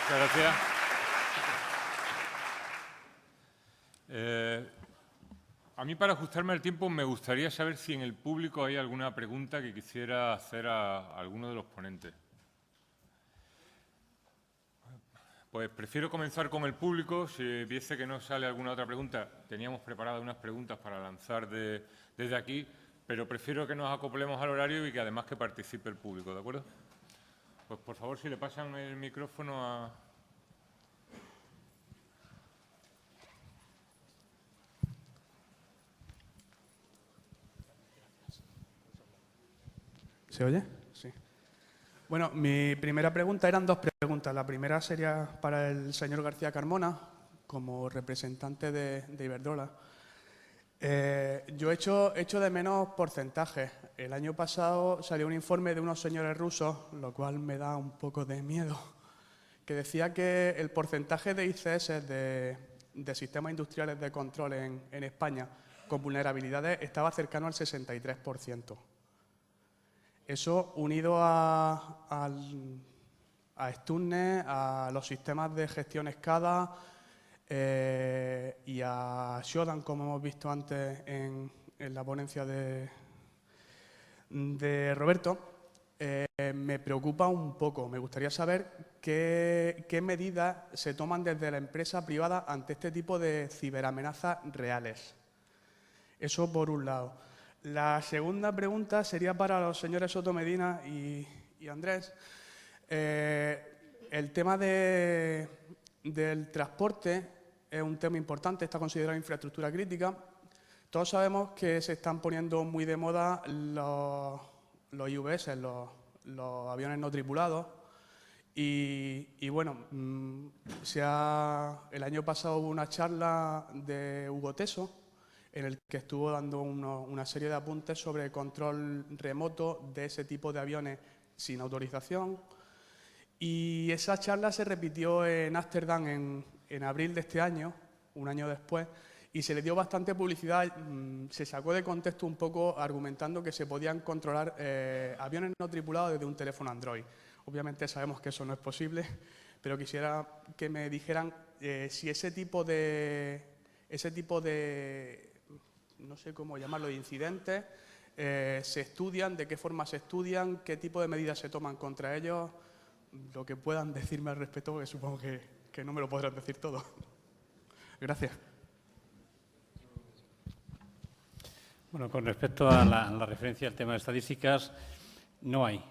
Muchas gracias. A mí, para ajustarme al tiempo, me gustaría saber si en el público hay alguna pregunta que quisiera hacer a alguno de los ponentes. Pues prefiero comenzar con el público. Si viese que no sale alguna otra pregunta, teníamos preparadas unas preguntas para lanzar desde aquí, pero prefiero que nos acoplemos al horario y que además que participe el público, ¿de acuerdo? Pues por favor, si le pasan el micrófono a... ¿Se oye? Sí. Bueno, mi primera pregunta, eran dos preguntas. La primera sería para el señor García Carmona, como representante de Iberdrola. Yo echo de menos porcentajes. El año pasado salió un informe de unos señores rusos, lo cual me da un poco de miedo, que decía que el porcentaje de ICS, de sistemas industriales de control en España, con vulnerabilidades, estaba cercano al 63%. Eso, unido a Stuxnet, a los sistemas de gestión SCADA y a Shodan, como hemos visto antes en la ponencia de Roberto, me preocupa un poco. Me gustaría saber qué medidas se toman desde la empresa privada ante este tipo de ciberamenazas reales. Eso por un lado. La segunda pregunta sería para los señores Soto Medina y Andrés. El tema del transporte es un tema importante, está considerado infraestructura crítica. Todos sabemos que se están poniendo muy de moda los IVS, los aviones no tripulados. Y bueno, el año pasado hubo una charla de Hugo Teso, en el que estuvo dando una serie de apuntes sobre control remoto de ese tipo de aviones sin autorización. Y esa charla se repitió en Ámsterdam en abril de este año, un año después, y se le dio bastante publicidad. Se sacó de contexto un poco argumentando que se podían controlar aviones no tripulados desde un teléfono Android. Obviamente sabemos que eso no es posible, pero quisiera que me dijeran si ese tipo de, no sé cómo llamarlo, de incidentes, se estudian, de qué forma se estudian, qué tipo de medidas se toman contra ellos, lo que puedan decirme al respecto, porque supongo que no me lo podrán decir todo. Gracias. Bueno, con respecto a la referencia al tema de estadísticas, no hay.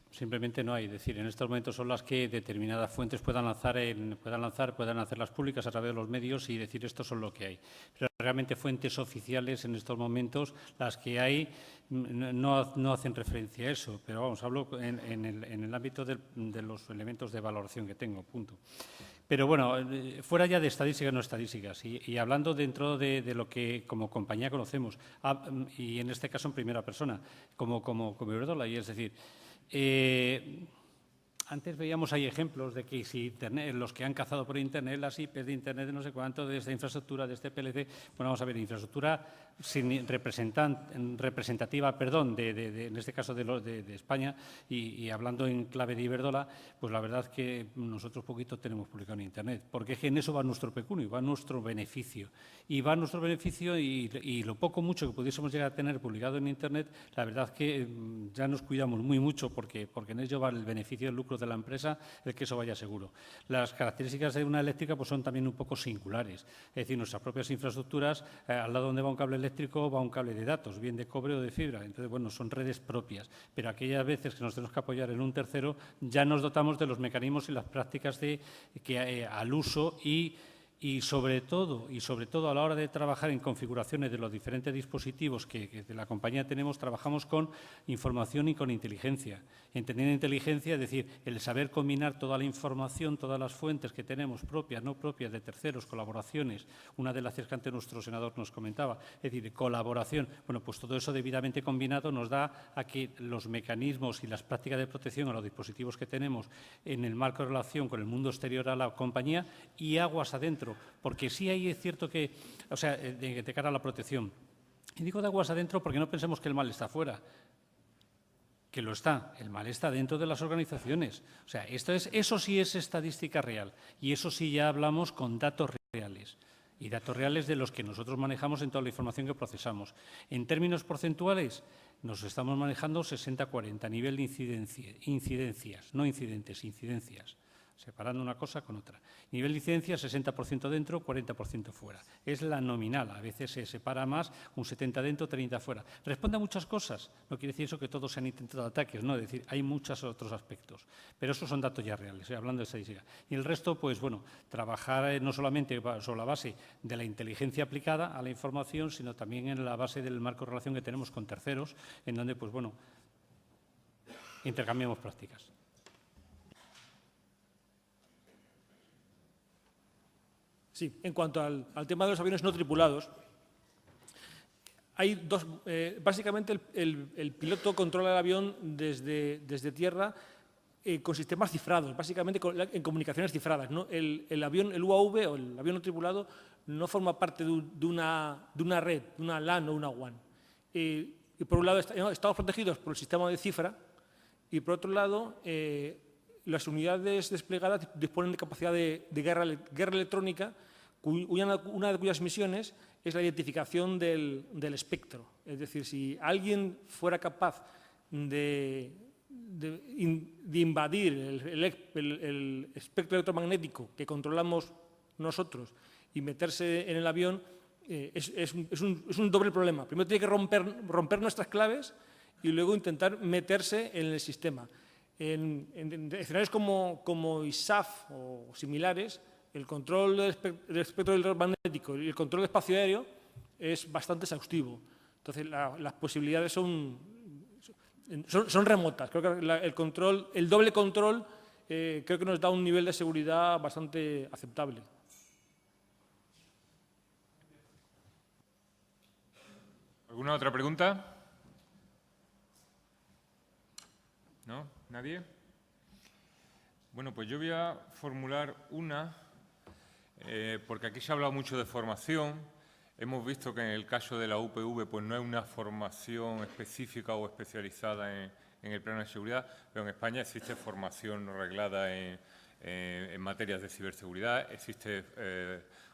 Simplemente no hay. Es decir, en estos momentos son las que determinadas fuentes puedan hacerlas públicas a través de los medios y decir esto son lo que hay. Pero realmente fuentes oficiales en estos momentos, las que hay, no hacen referencia a eso. Pero vamos, hablo en el ámbito de los elementos de valoración que tengo, punto. Pero bueno, fuera ya de estadísticas, no estadísticas, y hablando dentro de lo que como compañía conocemos, y en este caso en primera persona, como Iberdrola, y es decir, antes veíamos ahí ejemplos de que si Internet, los que han cazado por Internet, las IPs de Internet, de no sé cuánto, de esta infraestructura, de este PLC, bueno, vamos a ver, infraestructura representativa, perdón, en este caso de España, y hablando en clave de Iberdrola, pues la verdad es que nosotros poquito tenemos publicado en Internet, porque es que en eso va nuestro pecunio, va nuestro beneficio. Y va nuestro beneficio y lo poco mucho que pudiésemos llegar a tener publicado en Internet, la verdad es que ya nos cuidamos muy mucho porque en ello va el beneficio y el lucro de la empresa, el que eso vaya seguro. Las características de una eléctrica pues son también un poco singulares. Es decir, nuestras propias infraestructuras, al lado donde va un cable eléctrico va un cable de datos, bien de cobre o de fibra. Entonces, bueno, son redes propias. Pero aquellas veces que nos tenemos que apoyar en un tercero, ya nos dotamos de los mecanismos y las prácticas al uso y sobre todo a la hora de trabajar en configuraciones de los diferentes dispositivos que de la compañía tenemos, trabajamos con información y con inteligencia. Entendiendo inteligencia, es decir, el saber combinar toda la información, todas las fuentes que tenemos, propias, no propias, de terceros, colaboraciones, una de las que antes nuestro senador nos comentaba, es decir, colaboración. Bueno, pues todo eso debidamente combinado nos da a que los mecanismos y las prácticas de protección a los dispositivos que tenemos en el marco de relación con el mundo exterior a la compañía y aguas adentro. Porque sí hay, es cierto que, o sea, de cara a la protección. Y digo de aguas adentro porque no pensemos que el mal está afuera. que lo está, el mal está dentro de las organizaciones. O sea, eso sí es estadística real y eso sí ya hablamos con datos reales. Y datos reales de los que nosotros manejamos en toda la información que procesamos. En términos porcentuales, nos estamos manejando 60-40, nivel de incidencias, no incidentes, incidencias, separando una cosa con otra. Nivel de incidencia, 60% dentro, 40% fuera. Es la nominal, a veces se separa más, un 70 dentro, 30 fuera. Responde a muchas cosas, no quiere decir eso que todos se han intentado ataques, no, es decir, hay muchos otros aspectos. Pero esos son datos ya reales, hablando de estadística. Y el resto, pues bueno, trabajar no solamente sobre la base de la inteligencia aplicada a la información, sino también en la base del marco de relación que tenemos con terceros, en donde, pues bueno, intercambiamos prácticas. Sí, en cuanto al tema de los aviones no tripulados, hay dos. Básicamente, el piloto controla el avión desde tierra con sistemas cifrados, básicamente en comunicaciones cifradas, ¿no? El avión, el UAV o el avión no tripulado, no forma parte de una red, de una LAN o una WAN. Y por un lado, estamos protegidos por el sistema de cifra y, por otro lado, las unidades desplegadas disponen de capacidad de guerra electrónica, una de cuyas misiones es la identificación del espectro. Es decir, si alguien fuera capaz de invadir el espectro electromagnético que controlamos nosotros y meterse en el avión, es un doble problema. Primero tiene que romper nuestras claves y luego intentar meterse en el sistema. En escenarios como ISAF o similares, el control del espectro electromagnético y el control del espacio aéreo es bastante exhaustivo. Entonces, las posibilidades son remotas. Creo que el doble control creo que nos da un nivel de seguridad bastante aceptable. ¿Alguna otra pregunta? ¿No? ¿Nadie? Bueno, pues yo voy a formular una, porque aquí se ha hablado mucho de formación. Hemos visto que en el caso de la UPV pues no hay una formación específica o especializada en el plano de seguridad, pero en España existe formación reglada en materias de ciberseguridad, existe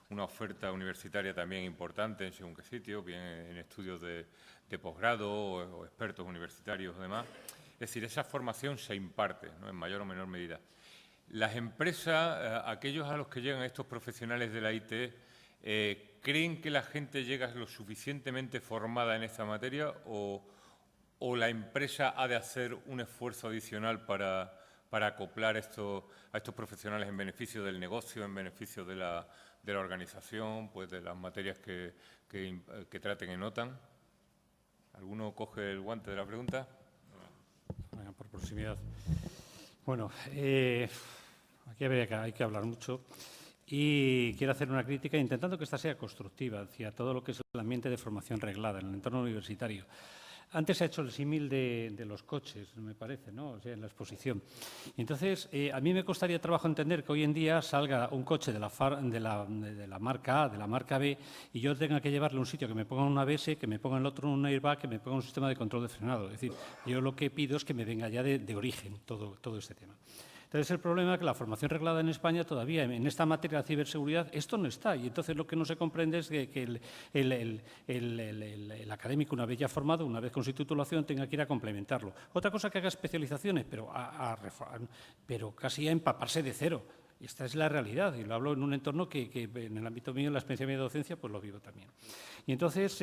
una oferta universitaria también importante en según qué sitio, bien en estudios de posgrado o expertos universitarios y demás. Es decir, esa formación se imparte, ¿no?, en mayor o menor medida. Las empresas, aquellos a los que llegan estos profesionales de la IT, ¿creen que la gente llega lo suficientemente formada en esta materia o la empresa ha de hacer un esfuerzo adicional para acoplar a estos profesionales en beneficio del negocio, en beneficio de la organización, pues de las materias que traten en OTAN? ¿Alguno coge el guante de la pregunta? Venga, por proximidad. Bueno, aquí hay que hablar mucho y quiero hacer una crítica intentando que esta sea constructiva hacia todo lo que es el ambiente de formación reglada en el entorno universitario. Antes se ha hecho el símil de los coches, me parece, ¿no? O sea, en la exposición. Entonces, a mí me costaría trabajo entender que hoy en día salga un coche de la marca A, de la marca B, y yo tenga que llevarle a un sitio que me ponga un ABS, que me ponga el otro un airbag, que me ponga un sistema de control de frenado. Es decir, yo lo que pido es que me venga ya de origen todo este tema. Entonces, el problema es que la formación reglada en España todavía, en esta materia de ciberseguridad, esto no está. Y entonces lo que no se comprende es que el académico, una vez ya formado, una vez con su titulación, tenga que ir a complementarlo. Otra cosa que haga especializaciones, pero casi a empaparse de cero. Esta es la realidad, y lo hablo en un entorno que en el ámbito mío, en la experiencia mía de docencia, pues lo vivo también. Y entonces,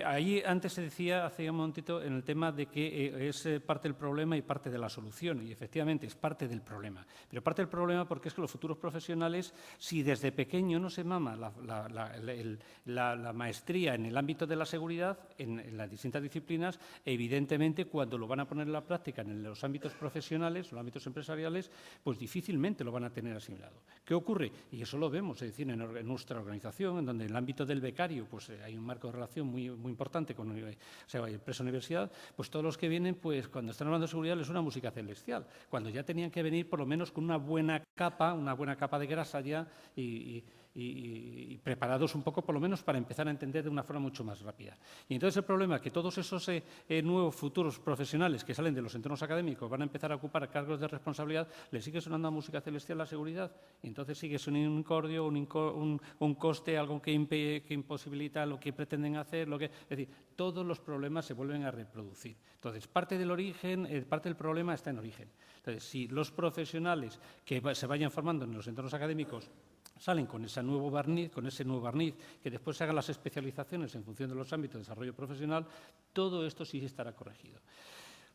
ahí antes se decía, hace un momentito, en el tema de que es parte del problema y parte de la solución, y efectivamente es parte del problema. Pero parte del problema porque es que los futuros profesionales, si desde pequeño no se mama la maestría en el ámbito de la seguridad, en las distintas disciplinas, evidentemente cuando lo van a poner en la práctica en los ámbitos profesionales, los ámbitos empresariales, pues difícilmente lo van a tener asimilado. ¿Qué ocurre? Y eso lo vemos, es decir, en nuestra organización, en donde en el ámbito del becario pues hay un marco de relación muy importante con empresa universidad, pues todos los que vienen, pues cuando están hablando de seguridad les suena música celestial, cuando ya tenían que venir por lo menos con una buena capa de grasa ya y y preparados un poco, por lo menos, para empezar a entender de una forma mucho más rápida. Y entonces el problema es que todos esos nuevos futuros profesionales que salen de los entornos académicos van a empezar a ocupar cargos de responsabilidad, les sigue sonando a música celestial la seguridad, y entonces sigue sonando un incordio, un coste, algo que imposibilita lo que pretenden hacer, es decir, todos los problemas se vuelven a reproducir. Entonces, parte del problema está en origen. Entonces, si los profesionales que se vayan formando en los entornos académicos salen con ese nuevo barniz, que después se hagan las especializaciones en función de los ámbitos de desarrollo profesional, todo esto sí estará corregido.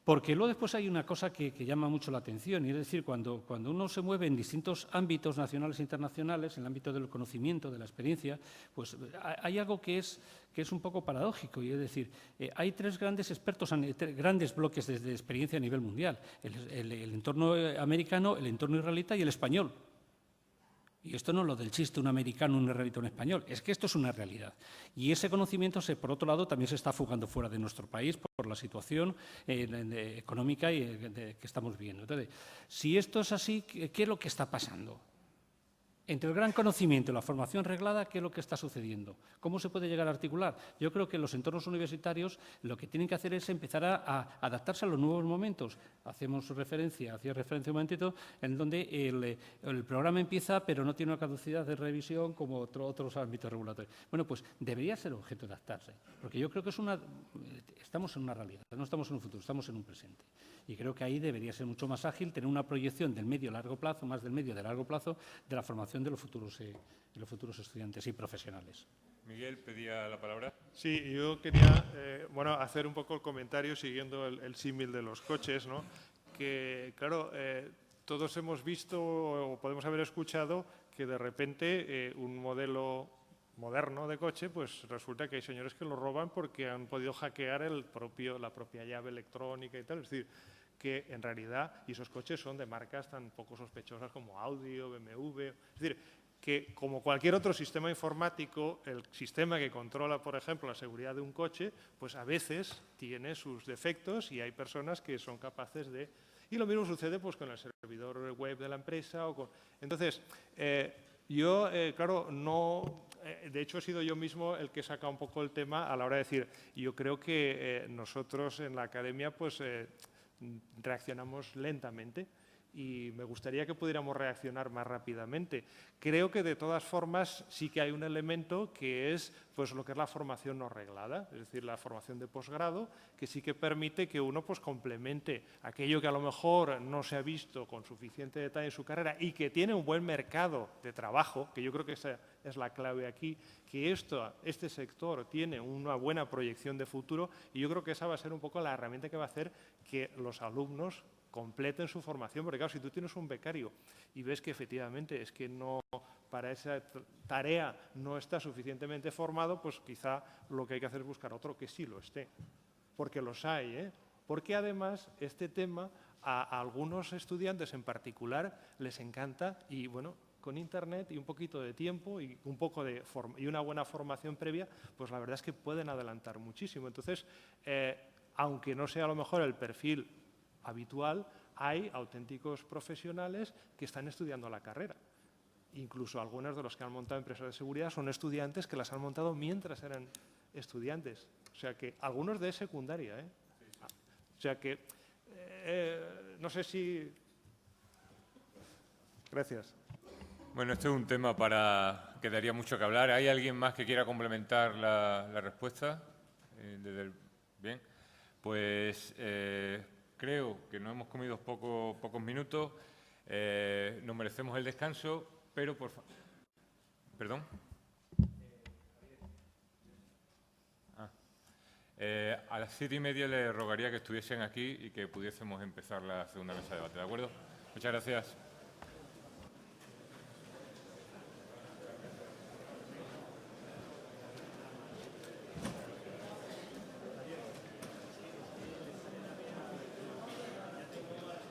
Porque luego después hay una cosa que llama mucho la atención, y es decir, cuando uno se mueve en distintos ámbitos nacionales e internacionales, en el ámbito del conocimiento, de la experiencia, pues hay algo que es un poco paradójico, y es decir, hay tres grandes expertos, grandes bloques de experiencia a nivel mundial, el entorno americano, el entorno israelita y el español. Y esto no es lo del chiste, un americano, un israelita, un español, es que esto es una realidad. Y ese conocimiento, por otro lado, también se está fugando fuera de nuestro país por la situación económica que estamos viviendo. Entonces, si esto es así, ¿qué es lo que está pasando? Entre el gran conocimiento y la formación reglada, ¿qué es lo que está sucediendo? ¿Cómo se puede llegar a articular? Yo creo que los entornos universitarios lo que tienen que hacer es empezar a adaptarse a los nuevos momentos. Hacía referencia un momentito, en donde el programa empieza, pero no tiene una caducidad de revisión como otros ámbitos regulatorios. Bueno, pues debería ser objeto de adaptarse, porque yo creo que estamos en una realidad, no estamos en un futuro, estamos en un presente. Y creo que ahí debería ser mucho más ágil, tener una proyección del medio a largo plazo, más del medio de largo plazo, de la formación de los futuros estudiantes y profesionales. Miguel pedía la palabra. Sí, yo quería hacer un poco el comentario siguiendo el símil de los coches, ¿no? Que, claro, todos hemos visto o podemos haber escuchado que de repente un modelo moderno de coche, pues resulta que hay señores que lo roban porque han podido hackear la propia llave electrónica y tal. Es decir, que en realidad, y esos coches son de marcas tan poco sospechosas como Audi o BMW. Es decir, que como cualquier otro sistema informático, el sistema que controla, por ejemplo, la seguridad de un coche, pues a veces tiene sus defectos y hay personas que son capaces de... Y lo mismo sucede pues con el servidor web de la empresa. Entonces, claro, no... de hecho, he sido yo mismo el que saca un poco el tema a la hora de decir, yo creo que nosotros en la academia pues reaccionamos lentamente y me gustaría que pudiéramos reaccionar más rápidamente. Creo que de todas formas sí que hay un elemento que es pues lo que es la formación no reglada, es decir, la formación de posgrado, que sí que permite que uno pues complemente aquello que a lo mejor no se ha visto con suficiente detalle en su carrera y que tiene un buen mercado de trabajo, que yo creo que esa es la clave aquí, que este sector tiene una buena proyección de futuro, y yo creo que esa va a ser un poco la herramienta que va a hacer que los alumnos completen su formación, porque claro, si tú tienes un becario y ves que efectivamente es que no, para esa tarea no está suficientemente formado, pues quizá lo que hay que hacer es buscar otro que sí lo esté, porque los hay, ¿eh? Porque además este tema a algunos estudiantes en particular les encanta y bueno, con Internet y un poquito de tiempo y y una buena formación previa, pues la verdad es que pueden adelantar muchísimo. Entonces, aunque no sea a lo mejor el perfil habitual, hay auténticos profesionales que están estudiando la carrera. Incluso algunos de los que han montado empresas de seguridad son estudiantes que las han montado mientras eran estudiantes. O sea que algunos de secundaria, ¿eh? O sea que no sé si... Gracias. Bueno, este es un tema que daría mucho que hablar. ¿Hay alguien más que quiera complementar la respuesta? Bien, pues creo que nos hemos comido pocos minutos. Nos merecemos el descanso, pero por favor... ¿Perdón? A las 7:30 les rogaría que estuviesen aquí y que pudiésemos empezar la segunda mesa de debate, ¿de acuerdo? Muchas gracias.